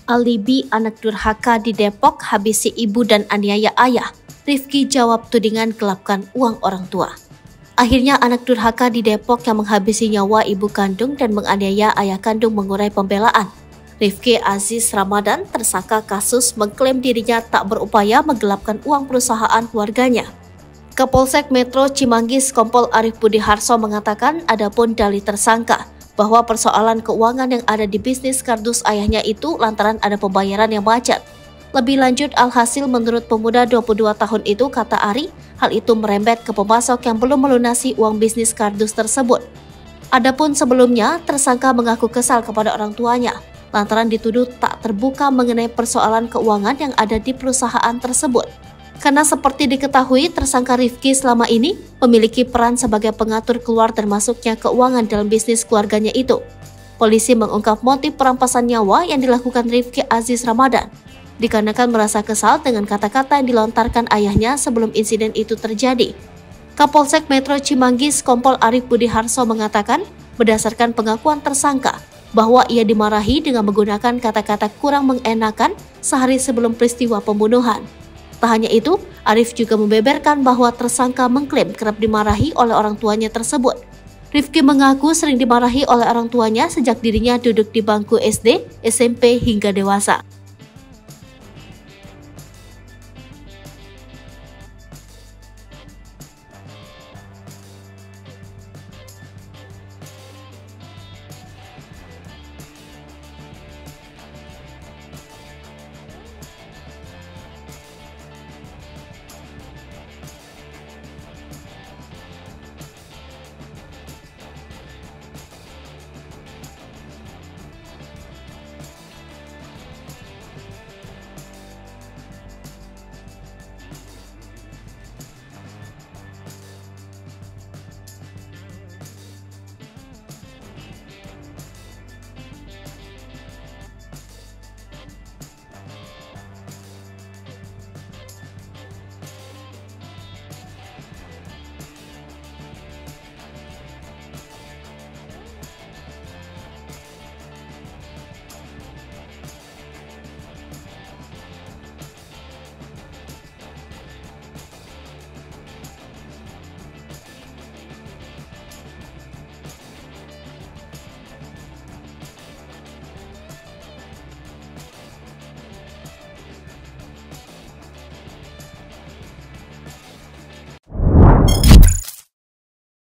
Alibi anak durhaka di Depok habisi ibu dan aniaya ayah. Rifki jawab tudingan gelapkan uang orang tua. Akhirnya anak durhaka di Depok yang menghabisi nyawa ibu kandung dan menganiaya ayah kandung mengurai pembelaan. Rifki Aziz Ramadan, tersangka kasus, mengklaim dirinya tak berupaya menggelapkan uang perusahaan keluarganya. Kapolsek Metro Cimanggis Kompol Arif Budi Harso mengatakan adapun dalih tersangka bahwa persoalan keuangan yang ada di bisnis kardus ayahnya itu lantaran ada pembayaran yang macet. Lebih lanjut, alhasil menurut pemuda 22 tahun itu, kata Ari, hal itu merembet ke pemasok yang belum melunasi uang bisnis kardus tersebut. Adapun sebelumnya, tersangka mengaku kesal kepada orang tuanya lantaran dituduh tak terbuka mengenai persoalan keuangan yang ada di perusahaan tersebut. Karena seperti diketahui, tersangka Rifki selama ini memiliki peran sebagai pengatur keluar dan masuknya keuangan dalam bisnis keluarganya itu. Polisi mengungkap motif perampasan nyawa yang dilakukan Rifki Aziz Ramadan, dikarenakan merasa kesal dengan kata-kata yang dilontarkan ayahnya sebelum insiden itu terjadi. Kapolsek Metro Cimanggis Kompol Arif Budi Harso mengatakan, berdasarkan pengakuan tersangka, bahwa ia dimarahi dengan menggunakan kata-kata kurang mengenakan sehari sebelum peristiwa pembunuhan. Tak hanya itu, Arif juga membeberkan bahwa tersangka mengklaim kerap dimarahi oleh orang tuanya tersebut. Rifki mengaku sering dimarahi oleh orang tuanya sejak dirinya duduk di bangku SD, SMP hingga dewasa.